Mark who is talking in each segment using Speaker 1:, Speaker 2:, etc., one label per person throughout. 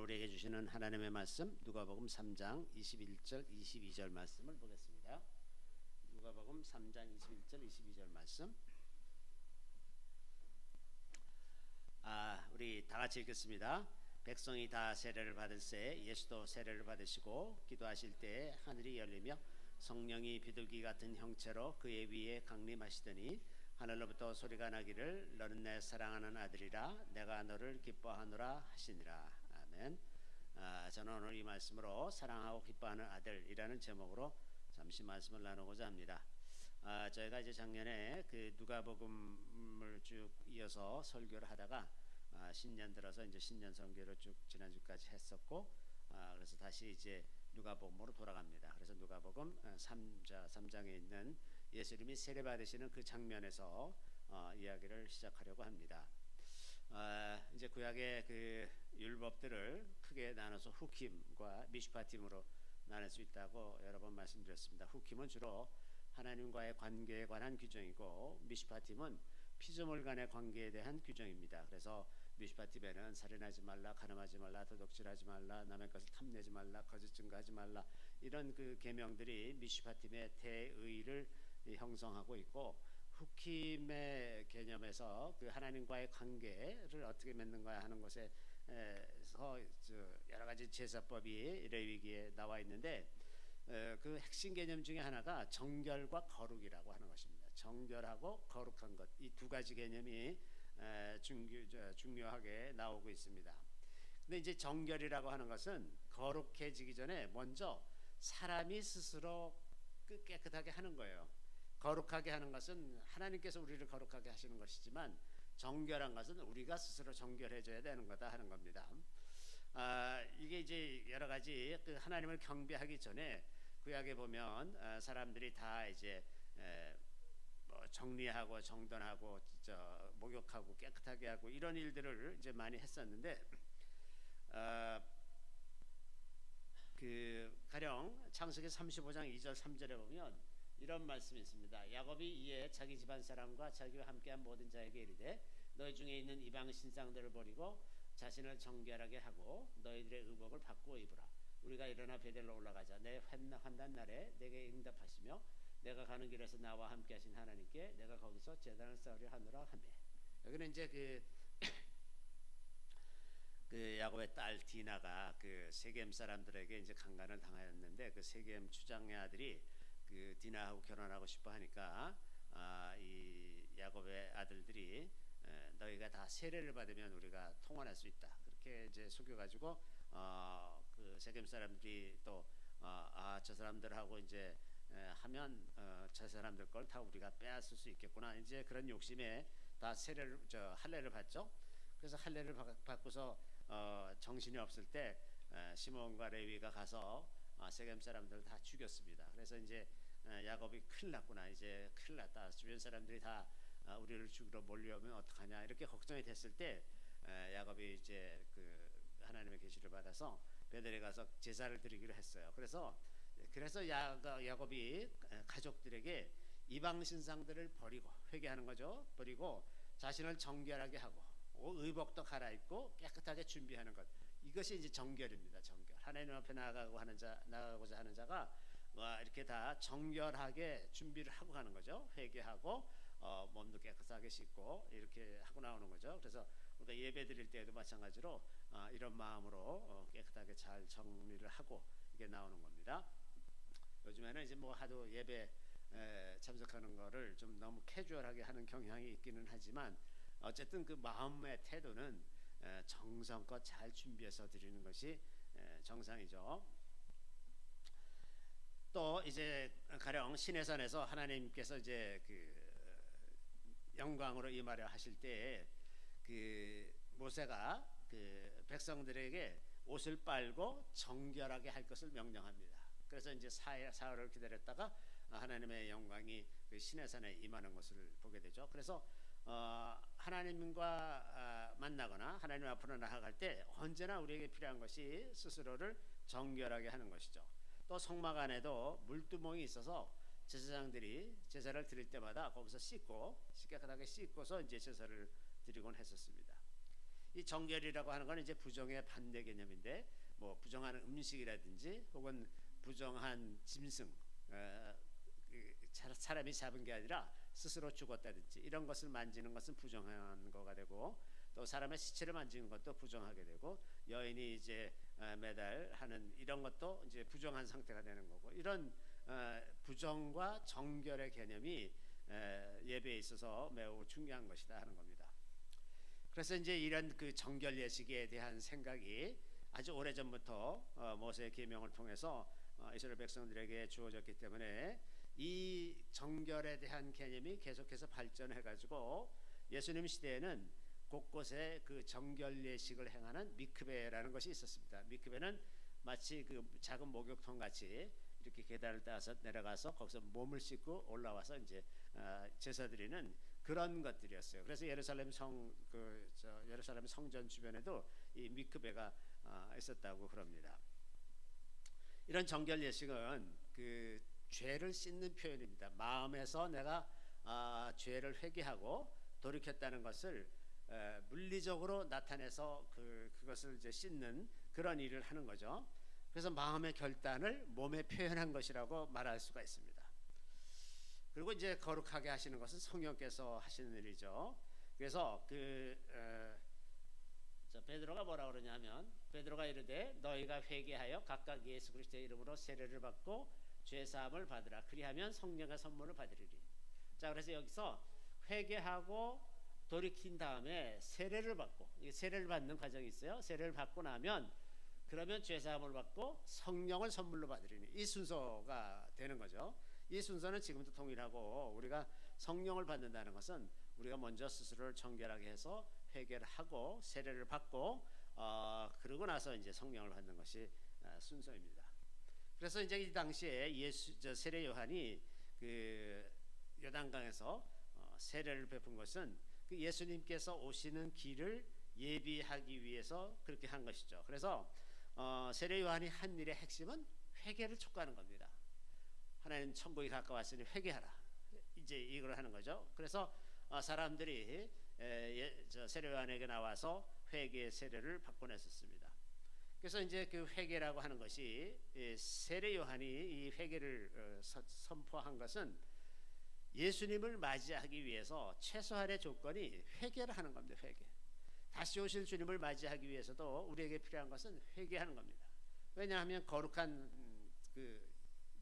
Speaker 1: 우리에게 주시는 하나님의 말씀 누가복음 3장 21절 22절 말씀을 보겠습니다. 누가복음 3장 21절 22절 말씀. 우리 다 같이 읽겠습니다. 백성이 다 세례를 받을새 예수도 세례를 받으시고 기도하실 때 하늘이 열리며 성령이 비둘기 같은 형체로 그의 위에 강림하시더니 하늘로부터 소리가 나기를 너는 내 사랑하는 아들이라 내가 너를 기뻐하노라 하시니라. 아멘. 저는 오늘 이 말씀으로 사랑하고 기뻐하는 아들이라는 제목으로 잠시 말씀을 나누고자 합니다. 저희가 이제 작년에 그 누가복음을 쭉 이어서 설교를 하다가 신년 들어서 이제 신년 선교를 쭉 지난주까지 했었고, 그래서 다시 이제 누가복음으로 돌아갑니다. 그래서 누가복음 3장에 있는 예수님이 세례 받으시는 그 장면에서 이야기를 시작하려고 합니다. 이제 구약의 그 율법들을 크게 나눠서 후킴과 미슈파팀으로 나눌 수 있다고 여러 번 말씀드렸습니다. 후킴은 주로 하나님과의 관계에 관한 규정이고, 미슈파팀은 피조물 간의 관계에 대한 규정입니다. 그래서 미슈파팀에는 살인하지 말라, 간음하지 말라, 도둑질하지 말라, 남의 것을 탐내지 말라, 거짓 증거하지 말라, 이런 그 계명들이 미슈파팀의 대의를 형성하고 있고, 후킴의 개념에서 그 하나님과의 관계를 어떻게 맺는가 하는 것에서 여러 가지 제사법이 레위기에 나와 있는데, 그 핵심 개념 중에 하나가 정결과 거룩이라고 하는 것입니다. 정결하고 거룩한 것, 이 두 가지 개념이 중요하게 나오고 있습니다. 근데 이제 정결이라고 하는 것은 거룩해지기 전에 먼저 사람이 스스로 깨끗하게 하는 거예요. 거룩하게 하는 것은 하나님께서 우리를 거룩하게 하시는 것이지만, 정결한 것은 우리가 스스로 정결해져야 되는 거다 하는 겁니다. 이게 이제 여러 가지 그 하나님을 경배하기 전에 구약에 보면 사람들이 다 이제 뭐 정리하고 정돈하고 목욕하고 깨끗하게 하고 이런 일들을 이제 많이 했었는데, 그 가령 창세기 35장 2절 3절에 보면 이런 말씀이 있습니다. 야곱이 이에 자기 집안 사람과 자기와 함께한 모든 자에게 이르되 너희 중에 있는 이방 신상들을 버리고 자신을 정결하게 하고 너희들의 의복을 바꾸어 입으라. 우리가 일어나 베델로 올라가자. 내 환난 날에 내게 응답하시며 내가 가는 길에서 나와 함께 하신 하나님께 내가 거기서 제단을 쌓으려 하노라 하며. 여기는 이제 그 야곱의 딸 디나가 그 세겜 사람들에게 이제 강간을 당하였는데, 그 세겜 추장의 아들이 그 디나하고 결혼하고 싶어 하니까 이 야곱의 아들들이 너희가 다 세례를 받으면 우리가 통혼할 수 있다, 그렇게 이제 속여가지고 그 세겜 사람들이 또 저 사람들하고 이제 하면 저 사람들 걸 다 우리가 빼앗을 수 있겠구나, 이제 그런 욕심에 다 세례를 할례를 받죠. 그래서 할례를 받고서 정신이 없을 때 시몬과 레위가 가서 세겜 사람들을 다 죽였습니다. 그래서 이제 야곱이 큰일 났구나, 이제 큰일 났다, 주변 사람들이 다 우리를 죽이러 몰려오면 어떡하냐, 이렇게 걱정이 됐을 때 야곱이 이제 그 하나님의 계시를 받아서 베델에 가서 제사를 드리기로 했어요. 그래서 야곱이 가족들에게 이방 신상들을 버리고, 회개하는 거죠. 버리고 자신을 정결하게 하고 의복도 갈아입고 깨끗하게 준비하는 것, 이것이 이제 정결입니다. 정결. 하나님 앞에 나아가고자 하는 자가 이렇게 다 정결하게 준비를 하고 가는 거죠. 회개하고 몸도 깨끗하게 씻고 이렇게 하고 나오는 거죠. 그래서 우리가 예배 드릴 때에도 마찬가지로 이런 마음으로 깨끗하게 잘 정리를 하고 이게 나오는 겁니다. 요즘에는 이제 뭐 하도 예배 참석하는 거를 좀 너무 캐주얼하게 하는 경향이 있기는 하지만, 어쨌든 그 마음의 태도는 정성껏 잘 준비해서 드리는 것이 정상이죠. 또 이제 가령 시내산에서 하나님께서 이제 그 영광으로 임하려 하실 때에 그 모세가 그 백성들에게 옷을 빨고 정결하게 할 것을 명령합니다. 그래서 이제 사흘을 기다렸다가 하나님의 영광이 그 시내산에 임하는 것을 보게 되죠. 그래서 하나님과 만나거나 하나님 앞으로 나아갈 때 언제나 우리에게 필요한 것이 스스로를 정결하게 하는 것이죠. 또 성막 안에도 물두멍이 있어서 제사장들이 제사를 드릴 때마다 거기서 깨끗하게 씻고서 이제 제사를 드리곤 했었습니다. 이 정결이라고 하는 건 이제 부정의 반대 개념인데 뭐 부정한 음식이라든지 혹은 부정한 짐승, 사람이 잡은 게 아니라 스스로 죽었다든지 이런 것을 만지는 것은 부정한 거가 되고, 또 사람의 시체를 만지는 것도 부정하게 되고, 여인이 이제 매달하는 이런 것도 이제 부정한 상태가 되는 거고, 이런 부정과 정결의 개념이 예배에 있어서 매우 중요한 것이다 하는 겁니다. 그래서 이제 이런 그 정결 예식에 대한 생각이 아주 오래전부터 모세의 계명을 통해서 이스라엘 백성들에게 주어졌기 때문에 이 정결에 대한 개념이 계속해서 발전해 가지고 예수님 시대에는 곳곳에 그 정결 예식을 행하는 미크베라는 것이 있었습니다. 미크베는 마치 그 작은 목욕통 같이 이렇게 계단을 따서 내려가서 거기서 몸을 씻고 올라와서 이제 제사 드리는 그런 것들이었어요. 그래서 예루살렘 예루살렘 성전 주변에도 이 미크베가 있었다고 그럽니다. 이런 정결 예식은 그 죄를 씻는 표현입니다. 마음에서 내가 죄를 회개하고 돌이켰다는 것을 물리적으로 나타내서 그것을 이제 씻는 그런 일을 하는 거죠. 그래서 마음의 결단을 몸에 표현한 것이라고 말할 수가 있습니다. 그리고 이제 거룩하게 하시는 것은 성령께서 하시는 일이죠. 그래서 베드로가 뭐라 그러냐면, 베드로가 이르되 너희가 회개하여 각각 예수 그리스도의 이름으로 세례를 받고 죄 사함을 받으라. 그리하면 성령의 선물을 받으리니. 자, 그래서 여기서 회개하고 돌이킨 다음에 세례를 받고, 세례를 받는 과정이 있어요. 세례를 받고 나면 그러면 죄 사함을 받고 성령을 선물로 받으리니, 이 순서가 되는 거죠. 이 순서는 지금도 동일하고, 우리가 성령을 받는다는 것은 우리가 먼저 스스로를 정결하게 해서 회개를 하고 세례를 받고 그러고 나서 이제 성령을 받는 것이 순서입니다. 그래서 이제 이 당시에 세례 요한이 그 요단강에서 세례를 베푼 것은 그 예수님께서 오시는 길을 예비하기 위해서 그렇게 한 것이죠. 그래서 세례 요한이 한 일의 핵심은 회개를 촉구하는 겁니다. 하나님 천국이 가까웠으니 회개하라, 이제 이걸 하는 거죠. 그래서 사람들이 세례 요한에게 나와서 회개의 세례를 받곤 했었습니다. 그래서 이제 그 회개라고 하는 것이, 세례 요한이 이 회개를 선포한 것은 예수님을 맞이하기 위해서 최소한의 조건이 회개를 하는 겁니다. 회개. 다시 오실 주님을 맞이하기 위해서도 우리에게 필요한 것은 회개하는 겁니다. 왜냐하면 거룩한 그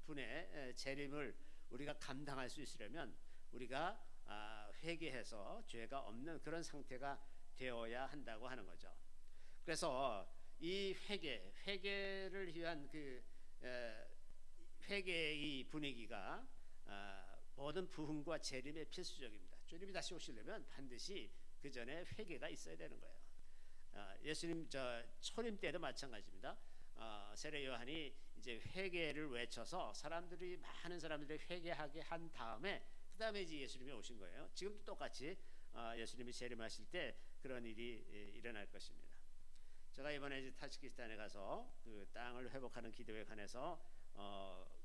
Speaker 1: 분의 재림을 우리가 감당할 수 있으려면 우리가 회개해서 죄가 없는 그런 상태가 되어야 한다고 하는 거죠. 그래서 이 회개를 위한 그 회개의 분위기가 모든 부흥과 재림의 필수적입니다. 주님이 다시 오시려면 반드시 그 전에 회개가 있어야 되는 거예요. 예수님 초림 때도 마찬가지입니다. 세례 요한이 이제 회개를 외쳐서 많은 사람들이 회개하게 한 다음에 그 다음에 이제 예수님이 오신 거예요. 지금도 똑같이 예수님이 재림하실 때 그런 일이 일어날 것입니다. 제가 이번에 이제 타지키스탄에 가서 그 땅을 회복하는 기도에 관해서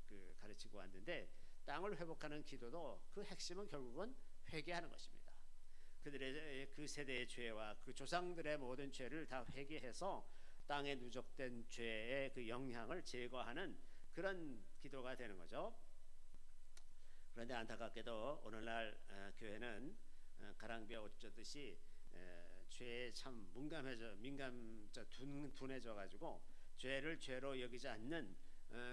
Speaker 1: 그 가르치고 왔는데, 땅을 회복하는 기도도 그 핵심은 결국은 회개하는 것입니다. 그들의 그 세대의 죄와 그 조상들의 모든 죄를 다 회개해서 땅에 누적된 죄의 그 영향을 제거하는 그런 기도가 되는 거죠. 그런데 안타깝게도 오늘날 교회는 가랑비에 옷 젖듯이 죄에 참 둔해져 가지고 죄를 죄로 여기지 않는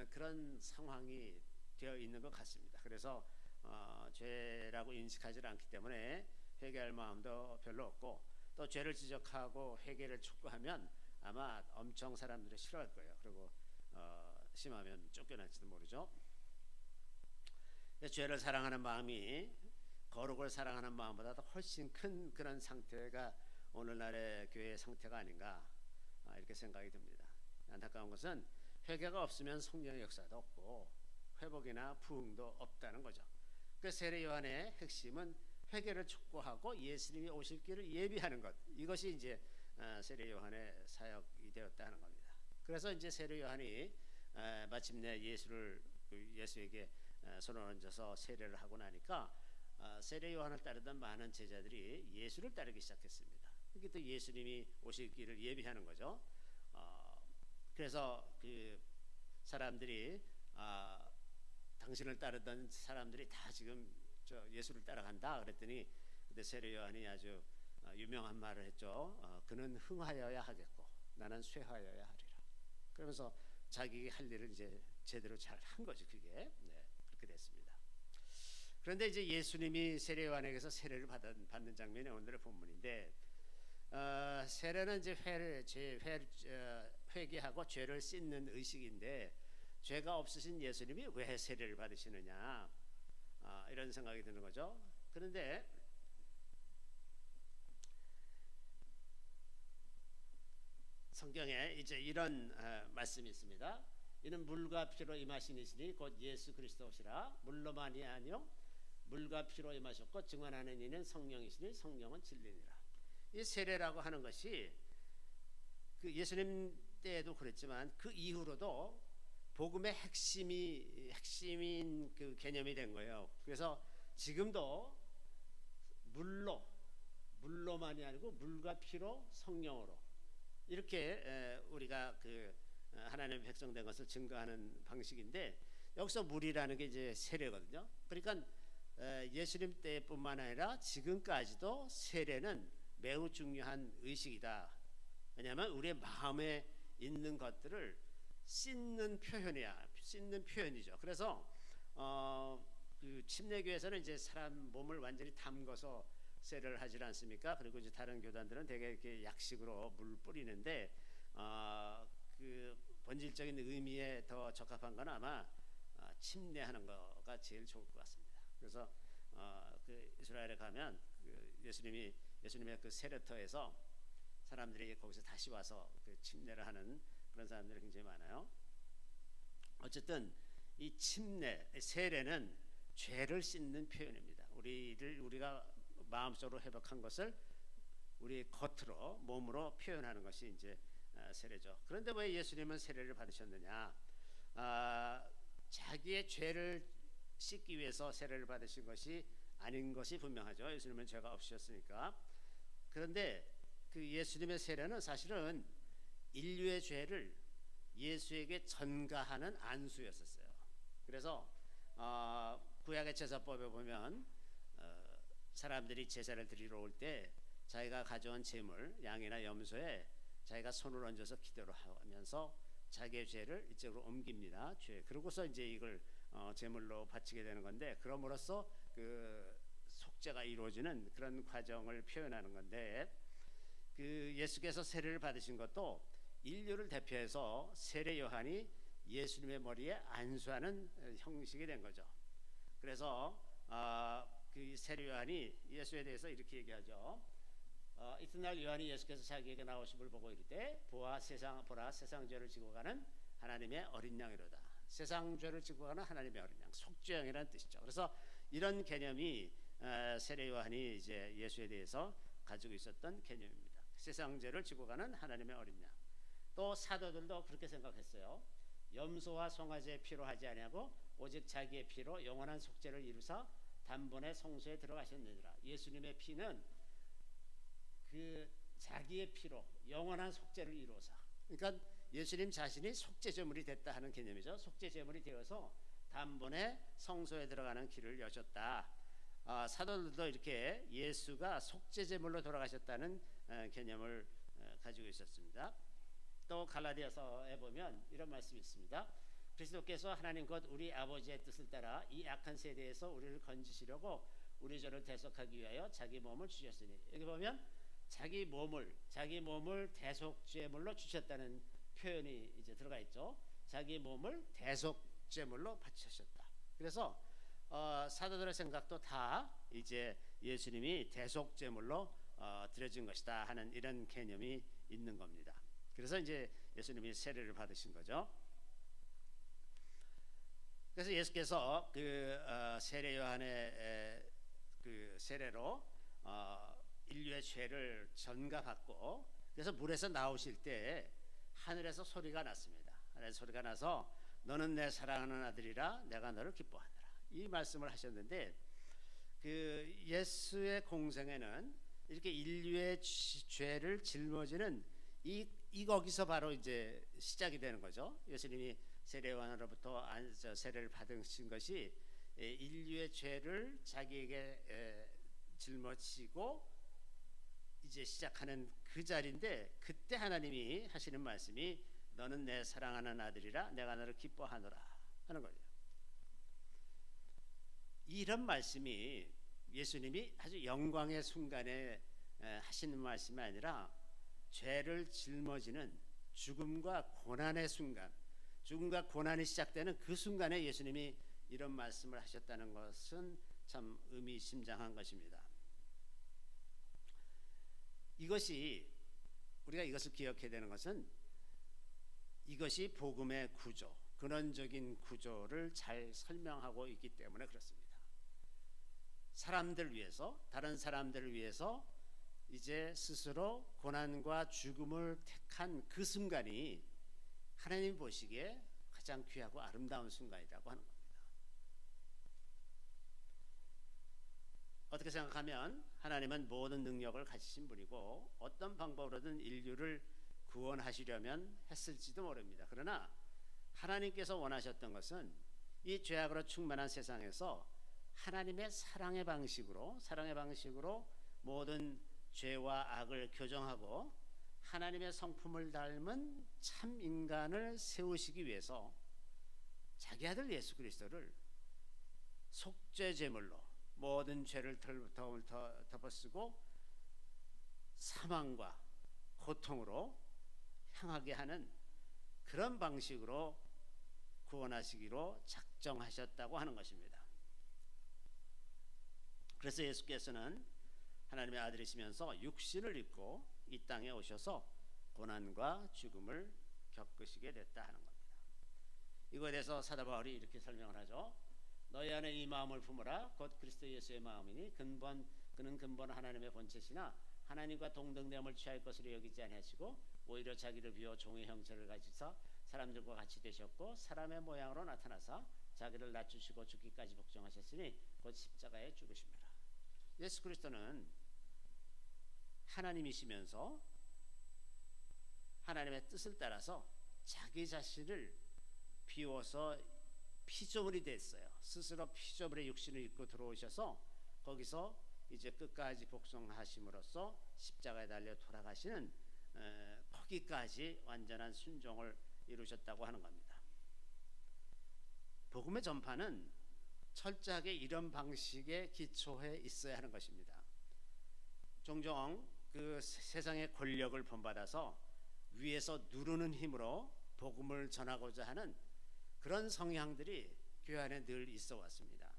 Speaker 1: 그런 상황이 되어 있는 것 같습니다. 그래서 죄라고 인식하지 않기 때문에 회개할 마음도 별로 없고, 또 죄를 지적하고 회개를 촉구하면 아마 엄청 사람들이 싫어할 거예요. 그리고 심하면 쫓겨날지도 모르죠. 죄를 사랑하는 마음이 거룩을 사랑하는 마음보다도 훨씬 큰 그런 상태가 오늘날의 교회의 상태가 아닌가, 이렇게 생각이 듭니다. 안타까운 것은 회개가 없으면 성령의 역사도 없고 회복이나 부흥도 없다는 거죠. 그 세례 요한의 핵심은 회개를 촉구하고 예수님이 오실 길을 예비하는 것, 이것이 이제 세례 요한의 사역이 되었다는 겁니다. 그래서 이제 세례 요한이 마침내 예수에게 손을 얹어서 세례를 하고 나니까 세례 요한을 따르던 많은 제자들이 예수를 따르기 시작했습니다. 이게 또 예수님이 오실 길을 예비하는 거죠. 그래서 그 사람들이 당신을 따르던 사람들이 다 지금 저 예수를 따라간다 그랬더니 그때 세례 요한이 아주 유명한 말을 했죠. 그는 흥하여야 하겠고 나는 쇠하여야 하리라. 그러면서 자기 할 일을 이제 제대로 잘 한 거지 그게. 네, 그렇게 됐습니다. 그런데 이제 예수님이 세례 요한에게서 세례를 받는 장면이 오늘의 본문인데 세례는 이제 회개하고 죄를 씻는 의식인데 죄가 없으신 예수님이 왜 세례를 받으시느냐 이런 생각이 드는 거죠. 그런데 성경에 이제 이런 말씀이 있습니다. 이는 물과 피로 임하신 이시니 곧 예수 그리스도시라. 물로만이 아니요 물과 피로 임하셨고 증언하는 이는 성령이시니 성령은 진리니라. 이 세례라고 하는 것이 그 예수님 때에도 그랬지만 그 이후로도 복음의 핵심인 그 개념이 된 거예요. 그래서 지금도 물로만이 아니고 물과 피로 성령으로 이렇게 우리가 그 하나님의 백성 된 것을 증거하는 방식인데 여기서 물이라는 게 이제 세례거든요. 그러니까 예수님 때뿐만 아니라 지금까지도 세례는 매우 중요한 의식이다. 왜냐하면 우리의 마음에 있는 것들을 씻는 표현이죠. 그래서 그 침례교에서는 이제 사람 몸을 완전히 담궈서 세례를 하지 않습니까? 그리고 이제 다른 교단들은 되게 이렇게 약식으로 물 뿌리는데 그 본질적인 의미에 더 적합한 건 아마 침례하는 거가 제일 좋을 것 같습니다. 그래서 그 이스라엘에 가면 그 예수님의 그 세례터에서 사람들이 거기서 다시 와서 그 침례를 하는 그런 사람들이 굉장히 많아요. 어쨌든 이 세례는 죄를 씻는 표현입니다. 우리가 마음속으로 회복한 것을 우리 겉으로 몸으로 표현하는 것이 이제 세례죠. 그런데 왜 예수님은 세례를 받으셨느냐? 자기의 죄를 씻기 위해서 세례를 받으신 것이 아닌 것이 분명하죠. 예수님은 죄가 없으셨으니까. 그런데 그 예수님의 세례는 사실은 인류의 죄를 예수에게 전가하는 안수였었어요. 그래서 구약의 제사법에 보면 사람들이 제사를 드리러 올 때 자기가 가져온 제물 양이나 염소에 자기가 손을 얹어서 기도를 하면서 자기의 죄를 이쪽으로 옮깁니다. 그러고서 이제 이걸 제물로 바치게 되는 건데 그럼으로써 그 속죄가 이루어지는 그런 과정을 표현하는 건데 그 예수께서 세례를 받으신 것도 인류를 대표해서 세례 요한이 예수님의 머리에 안수하는 형식이 된 거죠. 그래서 그 세례 요한이 예수에 대해서 이렇게 얘기하죠. 이튿날 요한이 예수께서 자기에게 나오심을 보고 이르되 보라 세상 죄를 지고 가는 하나님의 어린 양이로다. 세상 죄를 지고 가는 하나님의 어린 양, 속죄양이라는 뜻이죠. 그래서 이런 개념이 세례 요한이 이제 예수에 대해서 가지고 있었던 개념입니다. 세상 죄를 지고 가는 하나님의 어린 양. 또 사도들도 그렇게 생각했어요. 염소와 송아지의 피로 하지 아니하고 오직 자기의 피로 영원한 속죄를 이루사 단번에 성소에 들어가셨느니라. 예수님의 피는 그 자기의 피로 영원한 속죄를 이루어서, 그러니까 예수님 자신이 속죄제물이 됐다 하는 개념이죠. 속죄제물이 되어서 단번에 성소에 들어가는 길을 여셨다. 사도들도 이렇게 예수가 속죄제물로 돌아가셨다는 개념을 가지고 있었습니다. 또 갈라디아서에 보면 이런 말씀이 있습니다. 그리스도께서 하나님 곧 우리 아버지의 뜻을 따라 이 악한 세대에서 우리를 건지시려고 우리 죄를 대속하기 위하여 자기 몸을 주셨으니, 여기 보면 자기 몸을 대속제물로 주셨다는 표현이 이제 들어가 있죠. 자기 몸을 대속제물로 바치셨다. 그래서 사도들의 생각도 다 이제 예수님이 대속제물로 드려진 것이다 하는 이런 개념이 있는 겁니다. 그래서 이제 예수님이 세례를 받으신 거죠. 그래서 예수께서 그 세례 요한의 그 세례로 인류의 죄를 전가받고 그래서 물에서 나오실 때 하늘에서 소리가 났습니다. 하늘에서 소리가 나서 너는 내 사랑하는 아들이라 내가 너를 기뻐하노라. 이 말씀을 하셨는데 그 예수의 공생에는 이렇게 인류의 죄를 짊어지는 이 거기서 바로 이제 시작이 되는 거죠. 예수님이 세례요한으로부터 세례를 받으신 것이 인류의 죄를 자기에게 짊어지고 이제 시작하는 그 자리인데, 그때 하나님이 하시는 말씀이 너는 내 사랑하는 아들이라 내가 너를 기뻐하노라 하는 거죠. 이런 말씀이 예수님이 아주 영광의 순간에 하시는 말씀이 아니라 죄를 짊어지는 죽음과 고난의 순간, 죽음과 고난이 시작되는 그 순간에 예수님이 이런 말씀을 하셨다는 것은 참 의미심장한 것입니다. 이것이 우리가 이것을 기억해야 되는 것은 이것이 복음의 구조, 근원적인 구조를 잘 설명하고 있기 때문에 그렇습니다. 사람들 위해서, 다른 사람들을 위해서 이제 스스로 고난과 죽음을 택한 그 순간이 하나님 보시기에 가장 귀하고 아름다운 순간이라고 하는 겁니다. 어떻게 생각하면 하나님은 모든 능력을 가지신 분이고 어떤 방법으로든 인류를 구원하시려면 했을지도 모릅니다. 그러나 하나님께서 원하셨던 것은 이 죄악으로 충만한 세상에서 하나님의 사랑의 방식으로 모든 죄와 악을 교정하고 하나님의 성품을 닮은 참 인간을 세우시기 위해서 자기 아들 예수 그리스도를 속죄 제물로 모든 죄를 덮어쓰고 사망과 고통으로 향하게 하는 그런 방식으로 구원하시기로 작정하셨다고 하는 것입니다. 그래서 예수께서는 하나님의 아들이시면서 육신을 입고 이 땅에 오셔서 고난과 죽음을 겪으시게 됐다 하는 겁니다. 이거에 대해서 사도 바울이 이렇게 설명을 하죠. 너희 안에 이 마음을 품으라. 곧 그리스도 예수의 마음이니 그는 근본 하나님의 본체시나 하나님과 동등됨을 취할 것으로 여기지 아니하시고 오히려 자기를 비워 종의 형체를 가지사 사람들과 같이 되셨고 사람의 모양으로 나타나사 자기를 낮추시고 죽기까지 복종하셨으니 곧 십자가에 죽으심이라. 예수 그리스도는 하나님이시면서 하나님의 뜻을 따라서 자기 자신을 비워서 피조물이 됐어요. 스스로 피조물의 육신을 입고 들어오셔서 거기서 이제 끝까지 복종하심으로써 십자가에 달려 돌아가시는 거기까지 완전한 순종을 이루셨다고 하는 겁니다. 복음의 전파는 철저하게 이런 방식에 기초해 있어야 하는 것입니다. 종종 그 세상의 권력을 본받아서 위에서 누르는 힘으로 복음을 전하고자 하는 그런 성향들이 교회 안에 늘 있어 왔습니다.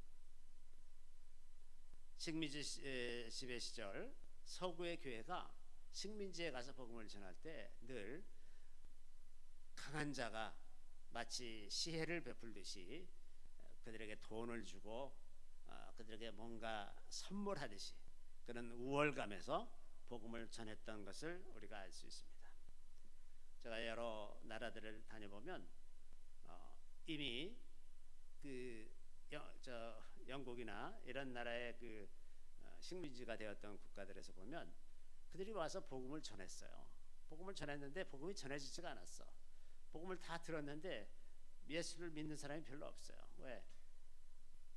Speaker 1: 식민지 지배 시절 서구의 교회가 식민지에 가서 복음을 전할 때 늘 강한 자가 마치 시혜를 베풀듯이 그들에게 돈을 주고 그들에게 뭔가 선물하듯이 그런 우월감에서 복음을 전했던 것을 우리가 알 수 있습니다. 제가 여러 나라들을 다녀보면 이미 영국이나 이런 나라의 식민지가 되었던 국가들에서 보면 그들이 와서 복음을 전했어요. 복음을 전했는데 복음이 전해지지가 않았어. 복음을 다 들었는데 예수를 믿는 사람이 별로 없어요. 왜?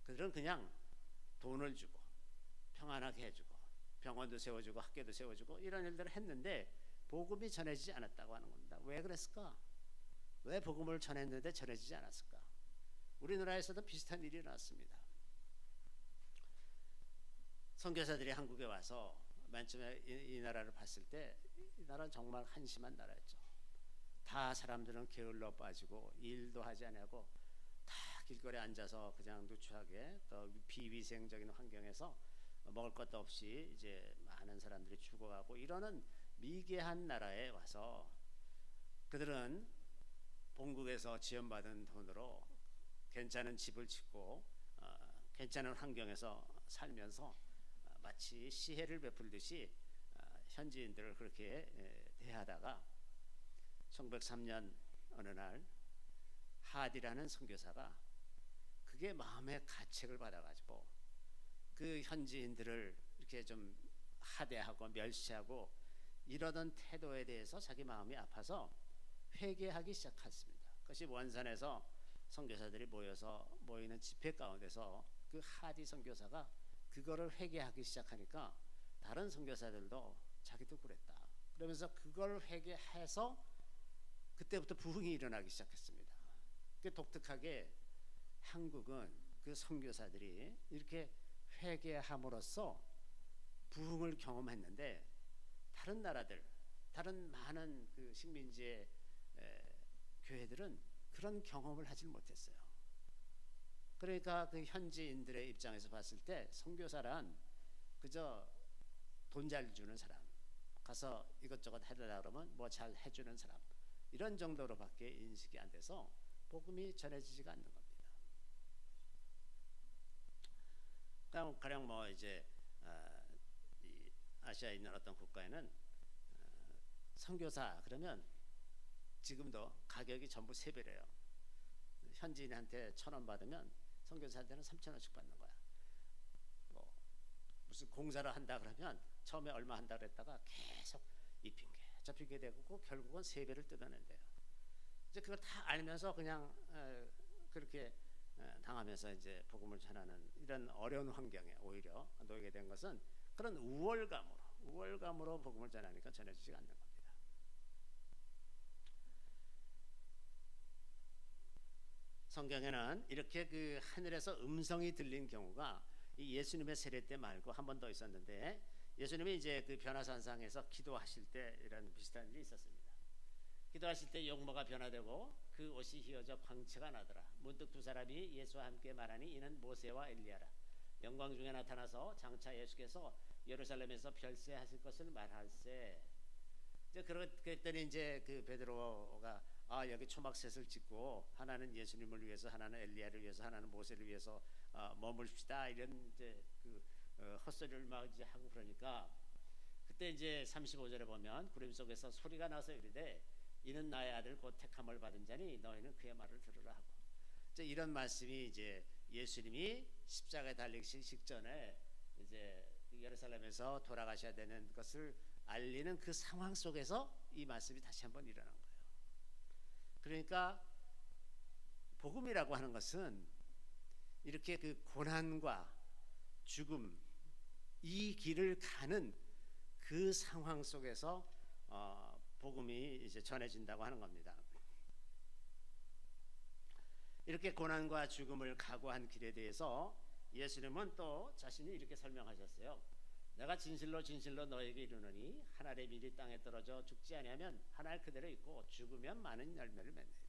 Speaker 1: 그들은 그냥 돈을 주고 평안하게 해주고 병원도 세워주고 학교도 세워주고 이런 일들을 했는데 복음이 전해지지 않았다고 하는 겁니다. 왜 그랬을까? 왜 복음을 전했는데 전해지지 않았을까? 우리나라에서도 비슷한 일이 일어났습니다. 선교사들이 한국에 와서 맨 처음에 이 나라를 봤을 때 이 나라는 정말 한심한 나라였죠. 다 사람들은 게을러 빠지고 일도 하지 않고 다 길거리에 앉아서 그냥 누추하게 또 비위생적인 환경에서 먹을 것도 없이 이제 많은 사람들이 죽어가고 이러는 미개한 나라에 와서 그들은 본국에서 지원받은 돈으로 괜찮은 집을 짓고 괜찮은 환경에서 살면서 마치 시혜를 베풀듯이 현지인들을 그렇게 대하다가 1903년 어느 날 하디라는 선교사가 그게 마음의 가책을 받아가지고 그 현지인들을 이렇게 좀 하대하고 멸시하고 이러던 태도에 대해서 자기 마음이 아파서 회개하기 시작했습니다. 그것이 원산에서 선교사들이 모이는 집회 가운데서 그 하디 선교사가 그거를 회개하기 시작하니까 다른 선교사들도 자기도 그랬다. 그러면서 그걸 회개해서 그때부터 부흥이 일어나기 시작했습니다. 그 독특하게 한국은 그 선교사들이 이렇게 회개함으로써 부흥을 경험했는데 다른 나라들, 다른 많은 그 식민지의 교회들은 그런 경험을 하지 못했어요. 그러니까 그 현지인들의 입장에서 봤을 때 선교사란 그저 돈 잘 주는 사람, 가서 이것저것 해달라 그러면 뭐 잘 해주는 사람, 이런 정도로밖에 인식이 안 돼서 복음이 전해지지가 않는 겁니다. 가령 뭐 이제 이 아시아에 있는 어떤 국가에는 선교사 그러면 지금도 가격이 전부 3배래요. 현지인한테 1,000원 받으면 선교사한테는 3,000원씩 받는 거야. 뭐 무슨 공사를 한다 그러면 처음에 얼마 한다 그랬다가 계속 이 핑계 저 핑계 대고 결국은 3배를 뜯어낸대요. 이제 그걸 다 알면서 그냥 그렇게 당하면서 이제 복음을 전하는 이런 어려운 환경에 오히려 놓이게 된 것은 그런 우월감으로 복음을 전하니까 전해지지 않는 겁니다. 성경에는 이렇게 그 하늘에서 음성이 들린 경우가 이 예수님의 세례 때 말고 한 번 더 있었는데, 예수님이 이제 그 변화산상에서 기도하실 때 이런 비슷한 일이 있었습니다. 기도하실 때 용모가 변화되고 그 옷이 휘어져 광채가 나더라. 문득 두 사람이 예수와 함께 말하니 이는 모세와 엘리야라. 영광 중에 나타나서 장차 예수께서 예루살렘에서 별세하실 것을 말할세. 이제 그랬더니 이제 그 베드로가 여기 초막셋을 짓고 하나는 예수님을 위해서, 하나는 엘리야를 위해서, 하나는 모세를 위해서 머물십시다, 이런 이제 그 헛소리를 막 이제 하고 그러니까 그때 이제 35절에 보면 구름 속에서 소리가 나서 이르되 이는 나의 아들 곧 택함을 받은 자니 너희는 그의 말을 들으라 하고, 이제 이런 말씀이 이제 예수님이 십자가에 달리기 직전에 이제 예루살렘에서 돌아가셔야 되는 것을 알리는 그 상황 속에서 이 말씀이 다시 한번 일어난 거예요. 그러니까 복음이라고 하는 것은 이렇게 그 고난과 죽음, 이 길을 가는 그 상황 속에서 복음이 이제 전해진다고 하는 겁니다. 이렇게 고난과 죽음을 각오한 길에 대해서 예수님은 또 자신이 이렇게 설명하셨어요. 내가 진실로 진실로 너에게 이르노니 한 알의 밀이 땅에 떨어져 죽지 아니하면 한 알 그대로 있고 죽으면 많은 열매를 맺느니라.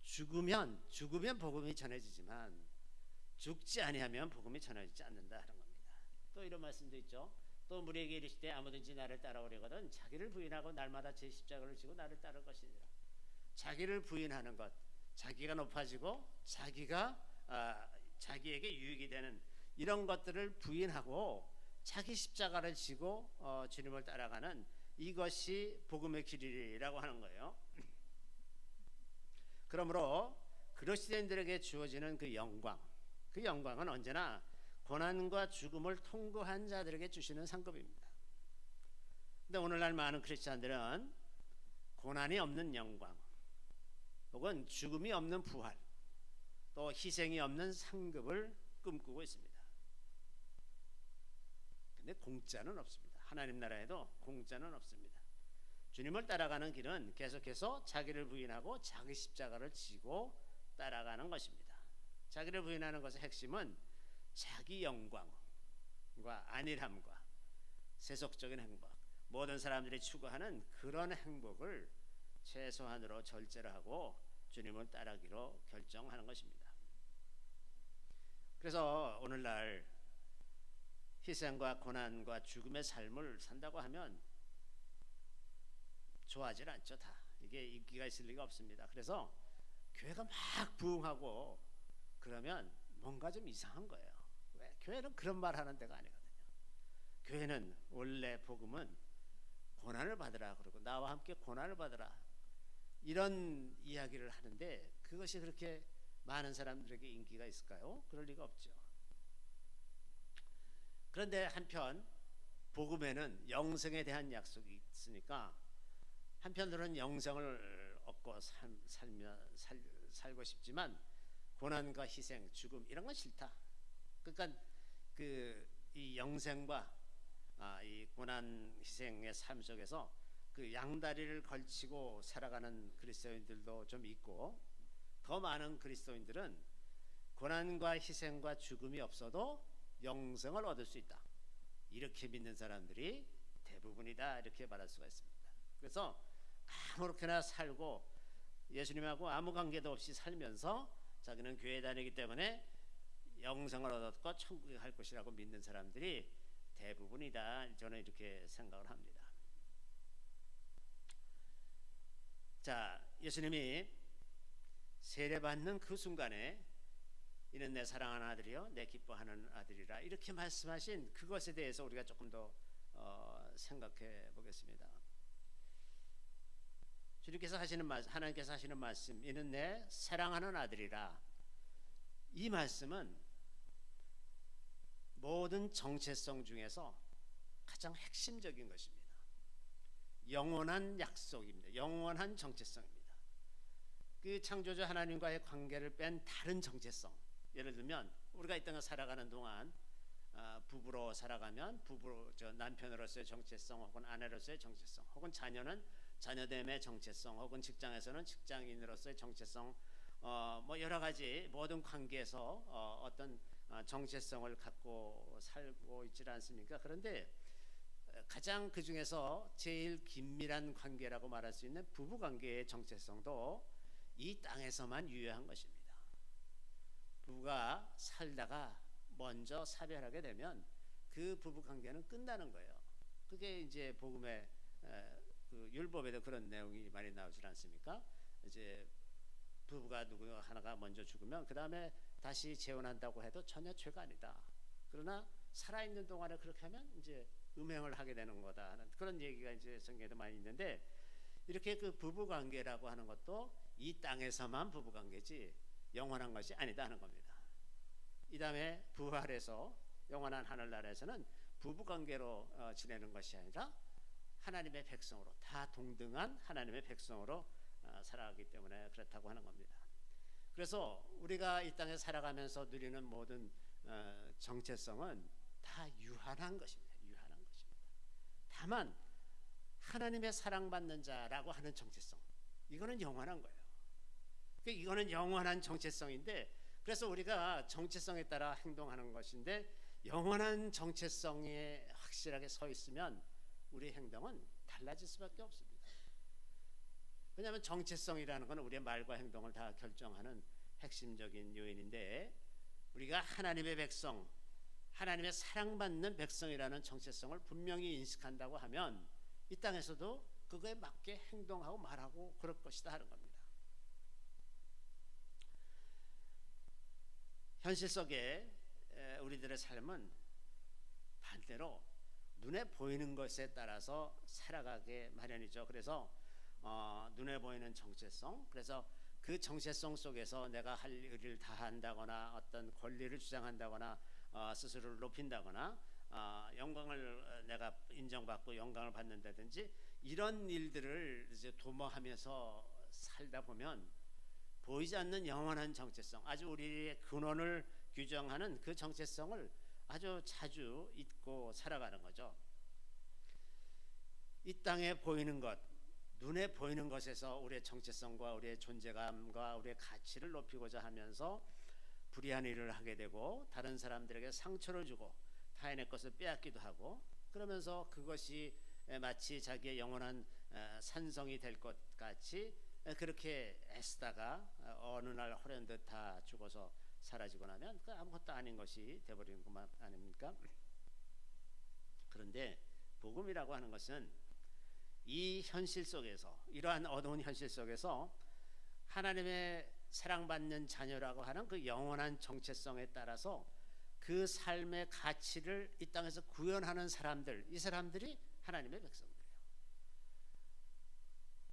Speaker 1: 죽으면 복음이 전해지지만 죽지 아니하면 복음이 전해지지 않는다 하는 겁니다. 또 이런 말씀도 있죠. 또 무리에게 이르시되 아무든지 나를 따라오려거든 자기를 부인하고 날마다 제 십자가를 지고 나를 따를 것이니라. 자기를 부인하는 것, 자기가 높아지고 자기에게 유익이 되는 이런 것들을 부인하고 자기 십자가를 지고 주님을 따라가는 이것이 복음의 길이라고 하는 거예요. 그러므로 그리스도인들에게 주어지는 그 영광은 언제나 고난과 죽음을 통과한 자들에게 주시는 상급입니다. 근데 오늘날 많은 크리스찬들은 고난이 없는 영광 혹은 죽음이 없는 부활, 또 희생이 없는 상급을 꿈꾸고 있습니다. 근데 공짜는 없습니다. 하나님 나라에도 공짜는 없습니다. 주님을 따라가는 길은 계속해서 자기를 부인하고 자기 십자가를 지고 따라가는 것입니다. 자기를 부인하는 것의 핵심은 자기 영광과 안일함과 세속적인 행복, 모든 사람들이 추구하는 그런 행복을 최소한으로 절제를 하고 주님을 따르기로 결정하는 것입니다. 그래서 오늘날 희생과 고난과 죽음의 삶을 산다고 하면 좋아하질 않죠. 다 이게 인기가 있을 리가 없습니다. 그래서 교회가 막 부흥하고 그러면 뭔가 좀 이상한 거예요. 왜? 교회는 그런 말 하는 데가 아니거든요. 교회는 원래 복음은 고난을 받으라 그러고 나와 함께 고난을 받으라 이런 이야기를 하는데 그것이 그렇게 많은 사람들에게 인기가 있을까요? 그럴 리가 없죠. 그런데 한편 복음에는 영생에 대한 약속이 있으니까 한편으로는 영생을 얻고 살고 싶지만 고난과 희생, 죽음 이런 건 싫다. 그러니까 이 영생과 이 고난 희생의 삶 속에서 그 양다리를 걸치고 살아가는 그리스도인들도 좀 있고, 더 많은 그리스도인들은 고난과 희생과 죽음이 없어도 영생을 얻을 수 있다, 이렇게 믿는 사람들이 대부분이다, 이렇게 말할 수가 있습니다. 그래서 아무렇게나 살고 예수님하고 아무 관계도 없이 살면서 자기는 교회 다니기 때문에 영생을 얻었고 천국에 갈 것이라고 믿는 사람들이 대부분이다, 저는 이렇게 생각을 합니다. 자, 예수님이 세례받는 그 순간에 이는 내 사랑하는 아들이요 내 기뻐하는 아들이라, 이렇게 말씀하신 그것에 대해서 우리가 조금 더 생각해 보겠습니다. 주님께서 하시는 말씀, 하나님께서 하시는 말씀, 이는 내 사랑하는 아들이라, 이 말씀은 모든 정체성 중에서 가장 핵심적인 것입니다. 영원한 약속입니다. 영원한 정체성입니다. 그 창조주 하나님과의 관계를 뺀 다른 정체성, 예를 들면 우리가 이 땅을 살아가는 동안 부부로 살아가면 남편으로서의 정체성, 혹은 아내로서의 정체성, 혹은 자녀는 자녀됨의 정체성, 혹은 직장에서는 직장인으로서의 정체성, 뭐 여러 가지 모든 관계에서 어떤 정체성을 갖고 살고 있지 않습니까? 그런데 가장 그 중에서 제일 긴밀한 관계라고 말할 수 있는 부부 관계의 정체성도 이 땅에서만 유효한 것입니다. 부부가 살다가 먼저 사별하게 되면 그 부부 관계는 끝나는 거예요. 그게 이제 복음의 그 율법에도 그런 내용이 많이 나오지 않습니까? 이제 부부가 누구 하나가 먼저 죽으면 그 다음에 다시 재혼한다고 해도 전혀 죄가 아니다. 그러나 살아있는 동안에 그렇게 하면 이제 음행을 하게 되는 거다 하는 그런 얘기가 이제 성경에도 많이 있는데, 이렇게 그 부부 관계라고 하는 것도 이 땅에서만 부부 관계지 영원한 것이 아니다 하는 겁니다. 이 다음에 부활해서 영원한 하늘나라에서는 부부 관계로 지내는 것이 아니라 하나님의 백성으로, 다 동등한 하나님의 백성으로 살아가기 때문에 그렇다고 하는 겁니다. 그래서 우리가 이 땅에 살아가면서 누리는 모든 정체성은 다 유한한 것입니다. 유한한 것입니다. 다만 하나님의 사랑받는 자라고 하는 정체성, 이거는 영원한 거예요. 이거는 영원한 정체성인데, 그래서 우리가 정체성에 따라 행동하는 것인데, 영원한 정체성에 확실하게 서 있으면 우리의 행동은 달라질 수밖에 없습니다. 왜냐하면 정체성이라는 것은 우리의 말과 행동을 다 결정하는 핵심적인 요인인데, 우리가 하나님의 백성, 하나님의 사랑받는 백성이라는 정체성을 분명히 인식한다고 하면 이 땅에서도 그거에 맞게 행동하고 말하고 그럴 것이다 하는 겁니다. 현실 속에 우리들의 삶은 반대로 눈에 보이는 것에 따라서 살아가게 마련이죠. 그래서 눈에 보이는 정체성, 그래서 그 정체성 속에서 내가 할 일을 다 한다거나 어떤 권리를 주장한다거나 스스로를 높인다거나 영광을 내가 인정받고 영광을 받는다든지 이런 일들을 이제 도모하면서 살다 보면 보이지 않는 영원한 정체성, 아주 우리의 근원을 규정하는 그 정체성을 아주 자주 잊고 살아가는 거죠. 이 땅에 보이는 것, 눈에 보이는 것에서 우리의 정체성과 우리의 존재감과 우리의 가치를 높이고자 하면서 불의한 일을 하게 되고, 다른 사람들에게 상처를 주고 타인의 것을 빼앗기도 하고, 그러면서 그것이 마치 자기의 영원한 산성이 될 것 같이 그렇게 애쓰다가 어느 날 호련듯 다 죽어서 사라지고 나면 그 아무것도 아닌 것이 되어버리는 것 아닙니까? 그런데 복음이라고 하는 것은 이 현실 속에서, 이러한 어두운 현실 속에서 하나님의 사랑받는 자녀라고 하는 그 영원한 정체성에 따라서 그 삶의 가치를 이 땅에서 구현하는 사람들, 이 사람들이 하나님의 백성들이에요.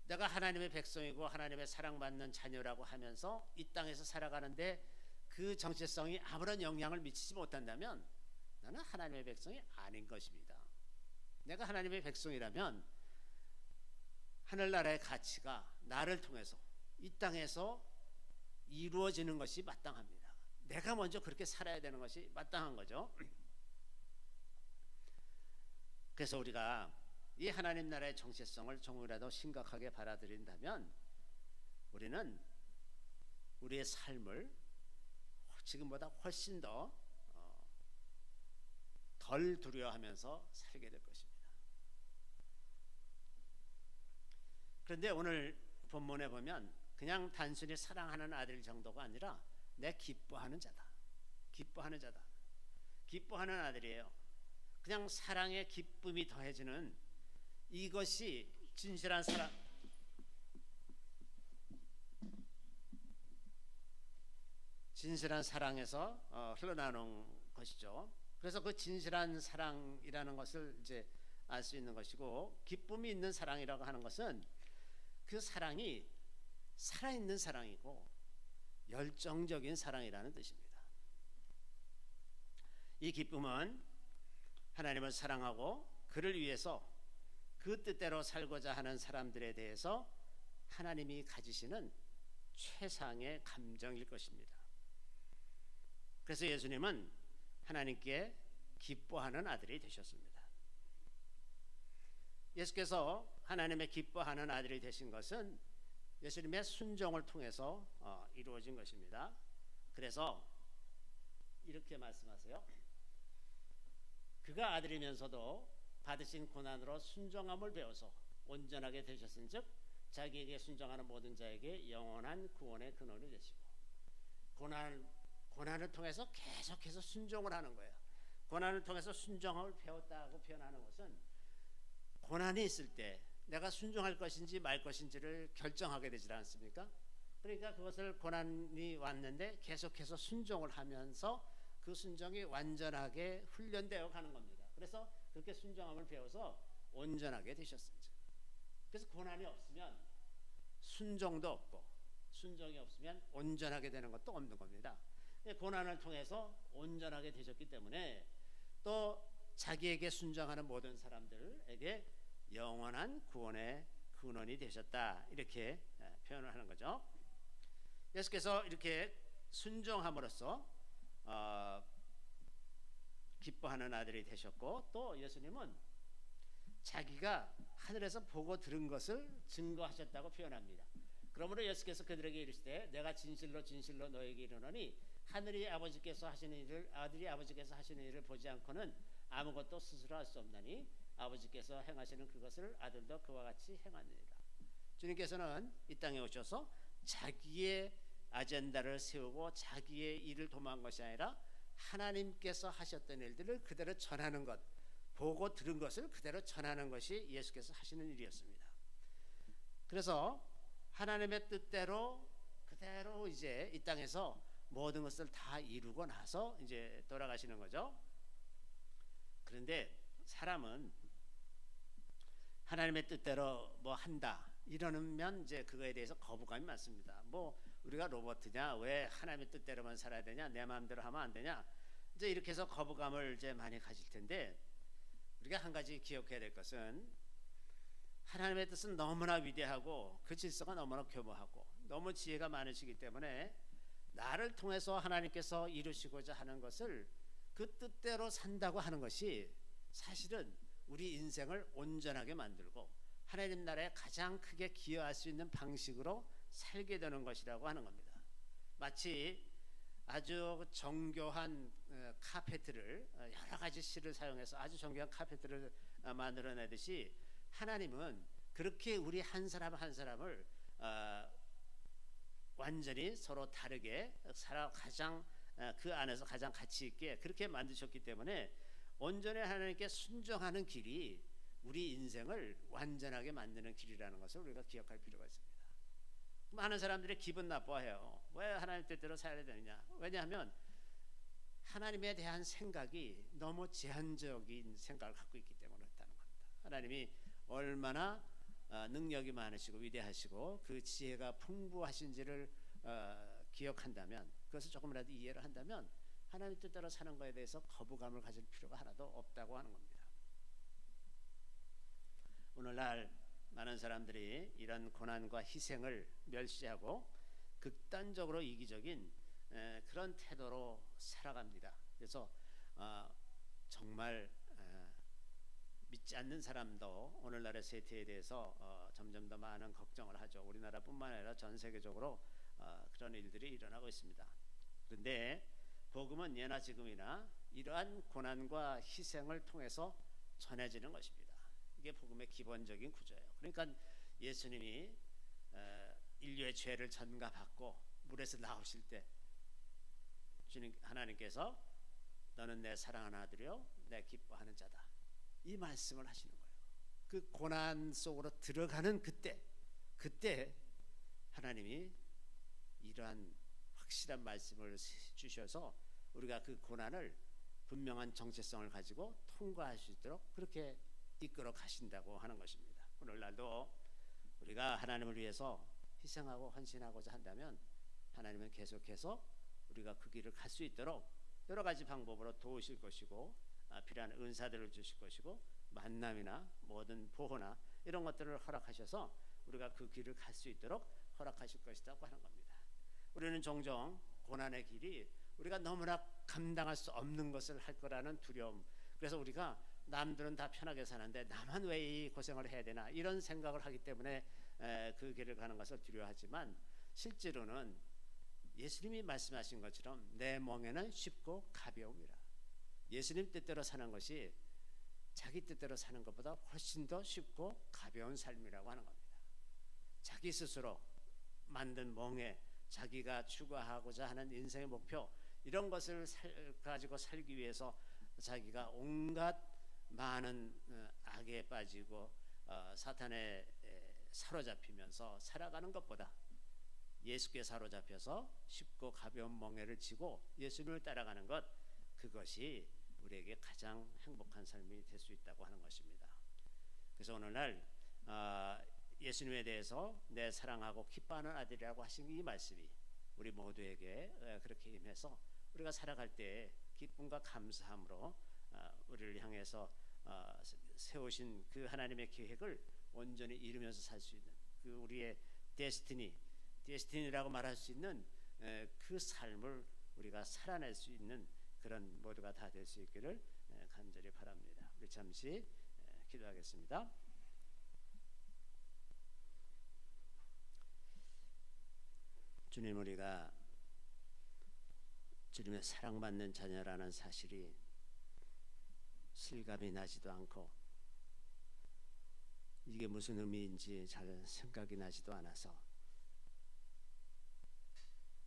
Speaker 1: 내가 하나님의 백성이고 하나님의 사랑받는 자녀라고 하면서 이 땅에서 살아가는데 그 정체성이 아무런 영향을 미치지 못한다면 나는 하나님의 백성이 아닌 것입니다. 내가 하나님의 백성이라면 하늘나라의 가치가 나를 통해서 이 땅에서 이루어지는 것이 마땅합니다. 내가 먼저 그렇게 살아야 되는 것이 마땅한 거죠. 그래서 우리가 이 하나님 나라의 정체성을 조금이라도 심각하게 받아들인다면 우리는 우리의 삶을 지금보다 훨씬 더 덜 두려워하면서 살게 될 것입니다. 그런데 오늘 본문에 보면 그냥 단순히 사랑하는 아들 정도가 아니라 내 기뻐하는 자다. 기뻐하는 자다. 기뻐하는 아들이에요. 그냥 사랑의 기쁨이 더해지는 이것이 진실한 사랑. 진실한 사랑에서 흘러나오는 것이죠. 그래서 그 진실한 사랑이라는 것을 이제 알 수 있는 것이고, 기쁨이 있는 사랑이라고 하는 것은 그 사랑이 살아있는 사랑이고 열정적인 사랑이라는 뜻입니다. 이 기쁨은 하나님을 사랑하고 그를 위해서 그 뜻대로 살고자 하는 사람들에 대해서 하나님이 가지시는 최상의 감정일 것입니다. 그래서 예수님은 하나님께 기뻐하는 아들이 되셨습니다. 예수께서 하나님의 기뻐하는 아들이 되신 것은 예수님의 순종을 통해서 이루어진 것입니다. 그래서 이렇게 말씀하세요. 그가 아들이면서도 받으신 고난으로 순종함을 배워서 온전하게 되셨은즉 자기에게 순종하는 모든 자에게 영원한 구원의 근원이 되시고, 고난을 통해서 계속해서 순종을 하는 거예요. 고난을 통해서 순종을 배웠다고 표현하는 것은 고난이 있을 때 내가 순종할 것인지 말 것인지를 결정하게 되지 않습니까? 그러니까 그것을 고난이 왔는데 계속해서 순종을 하면서 그 순종이 완전하게 훈련되어 가는 겁니다. 그래서 그렇게 순종함을 배워서 온전하게 되셨습니다. 그래서 고난이 없으면 순종도 없고 순종이 없으면 온전하게 되는 것도 없는 겁니다. 고난을 통해서 온전하게 되셨기 때문에 또 자기에게 순종하는 모든 사람들에게 영원한 구원의 근원이 되셨다, 이렇게 표현을 하는 거죠. 예수께서 이렇게 순종함으로써 기뻐하는 아들이 되셨고, 또 예수님은 자기가 하늘에서 보고 들은 것을 증거하셨다고 표현합니다. 그러므로 예수께서 그들에게 이르시되 내가 진실로 진실로 너에게 이르노니 하늘이 아버지께서 하시는 일을 아들이 아버지께서 하시는 일을 보지 않고는 아무것도 스스로 할 수 없나니 아버지께서 행하시는 그것을 아들도 그와 같이 행하느니라. 주님께서는 이 땅에 오셔서 자기의 아젠다를 세우고 자기의 일을 도모한 것이 아니라 하나님께서 하셨던 일들을 그대로 전하는 것, 보고 들은 것을 그대로 전하는 것이 예수께서 하시는 일이었습니다. 그래서 하나님의 뜻대로 그대로 이제 이 땅에서 모든 것을 다 이루고 나서 이제 돌아가시는 거죠. 그런데 사람은 하나님의 뜻대로 뭐 한다 이러면 이제 그거에 대해서 거부감이 많습니다. 뭐 우리가 로봇이냐, 왜 하나님의 뜻대로만 살아야 되냐, 내 마음대로 하면 안 되냐, 이제 이렇게 해서 거부감을 이제 많이 가질 텐데, 우리가 한 가지 기억해야 될 것은 하나님의 뜻은 너무나 위대하고 그 질서가 너무나 교모하고 너무 지혜가 많으시기 때문에 나를 통해서 하나님께서 이루시고자 하는 것을 그 뜻대로 산다고 하는 것이 사실은 우리 인생을 온전하게 만들고 하나님 나라에 가장 크게 기여할 수 있는 방식으로 살게 되는 것이라고 하는 겁니다. 마치 아주 정교한 카페트를 여러 가지 실을 사용해서 아주 정교한 카페트를 만들어내듯이 하나님은 그렇게 우리 한 사람 한 사람을 완전히 서로 다르게 가장 그 안에서 가장 가치 있게 그렇게 만드셨기 때문에 온전히 하나님께 순종하는 길이 우리 인생을 완전하게 만드는 길이라는 것을 우리가 기억할 필요가 있습니다. 많은 사람들이 기분 나빠해요. 왜 하나님 뜻대로 살아야 되느냐? 왜냐하면 하나님에 대한 생각이 너무 제한적인 생각을 갖고 있기 때문에 그렇다는 겁니다. 하나님이 얼마나 능력이 많으시고 위대하시고 그 지혜가 풍부하신지를 기억한다면, 그것을 조금이라도 이해를 한다면 하나님 뜻대로 사는 것에 대해서 거부감을 가질 필요가 하나도 없다고 하는 겁니다. 많은 사람들이 이런 고난과 희생을 멸시하고 극단적으로 이기적인 그런 태도로 살아갑니다. 그래서 정말 믿지 않는 사람도 오늘날의 세태에 대해서 점점 더 많은 걱정을 하죠. 우리나라뿐만 아니라 전 세계적으로 그런 일들이 일어나고 있습니다. 그런데 복음은 예나 지금이나 이러한 고난과 희생을 통해서 전해지는 것입니다. 이게 복음의 기본적인 구조예요. 그러니까 예수님이 인류의 죄를 전가받고 물에서 나오실 때 주님 하나님께서 너는 내 사랑하는 아들이요 내 기뻐하는 자다, 이 말씀을 하시는 거예요. 그 고난 속으로 들어가는 그때 하나님이 이러한 확실한 말씀을 주셔서 우리가 그 고난을 분명한 정체성을 가지고 통과할 수 있도록 그렇게 이끌어 가신다고 하는 것입니다. 오늘날도 우리가 하나님을 위해서 희생하고 헌신하고자 한다면 하나님은 계속해서 우리가 그 길을 갈 수 있도록 여러 가지 방법으로 도우실 것이고 필요한 은사들을 주실 것이고 만남이나 모든 보호나 이런 것들을 허락하셔서 우리가 그 길을 갈 수 있도록 허락하실 것이라고 하는 겁니다. 우리는 종종 고난의 길이 우리가 너무나 감당할 수 없는 것을 할 거라는 두려움, 그래서 우리가 남들은 다 편하게 사는데 나만 왜 이 고생을 해야 되나 이런 생각을 하기 때문에 그 길을 가는 것을 두려워하지만 실제로는 예수님이 말씀하신 것처럼 내 멍에는 쉽고 가벼움이라. 예수님 뜻대로 사는 것이 자기 뜻대로 사는 것보다 훨씬 더 쉽고 가벼운 삶이라고 하는 겁니다. 자기 스스로 만든 멍에 자기가 추구하고자 하는 인생의 목표 이런 것을 가지고 살기 위해서 자기가 온갖 많은 악에 빠지고 사탄에 사로잡히면서 살아가는 것보다 예수께 사로잡혀서 쉽고 가벼운 멍에를 지고 예수님을 따라가는 것, 그것이 우리에게 가장 행복한 삶이 될 수 있다고 하는 것입니다. 그래서 오늘날 예수님에 대해서 내 사랑하고 기뻐하는 아들이라고 하신 이 말씀이 우리 모두에게 그렇게 임해서 우리가 살아갈 때 기쁨과 감사함으로 우리를 향해서 세우신 그 하나님의 계획을 온전히 이루면서 살 수 있는 그 우리의 데스티니라고 말할 수 있는 그 삶을 우리가 살아낼 수 있는 그런 모두가 다 될 수 있기를 간절히 바랍니다. 우리 잠시 기도하겠습니다. 주님, 우리가 주님의 사랑받는 자녀라는 사실이 실감이 나지도 않고 이게 무슨 의미인지 잘 생각이 나지도 않아서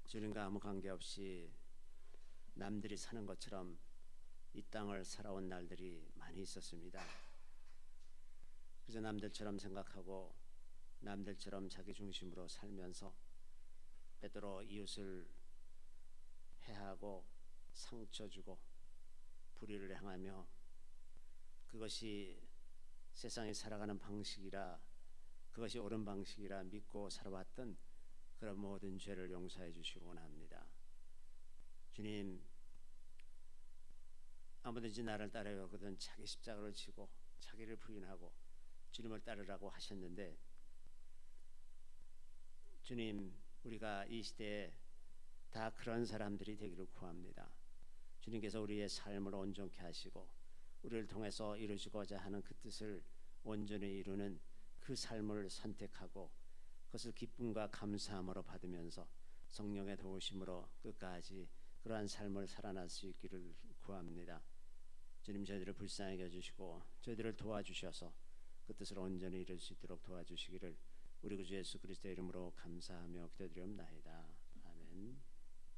Speaker 1: 주님과 아무 관계없이 남들이 사는 것처럼 이 땅을 살아온 날들이 많이 있었습니다. 그래서 남들처럼 생각하고 남들처럼 자기 중심으로 살면서 때때로 이웃을 해하고 상처 주고 불의를 행하며 그것이 세상에 살아가는 방식이라, 그것이 옳은 방식이라 믿고 살아왔던 그런 모든 죄를 용서해 주시기 원합니다. 주님, 아무든지 나를 따르거든 자기 십자가를 지고 자기를 부인하고 주님을 따르라고 하셨는데, 주님, 우리가 이 시대에 다 그런 사람들이 되기를 구합니다. 주님께서 우리의 삶을 온전케 하시고 우리를 통해서 이루시고자 하는 그 뜻을 온전히 이루는 그 삶을 선택하고 그것을 기쁨과 감사함으로 받으면서 성령의 도우심으로 끝까지 그러한 삶을 살아날 수 있기를 구합니다. 주님, 저희들을 불쌍히 여주시고 저희들을 도와주셔서 그 뜻을 온전히 이룰 수 있도록 도와주시기를 우리 구주 예수 그리스도의 이름으로 감사하며 기도드리옵나이다. 아멘.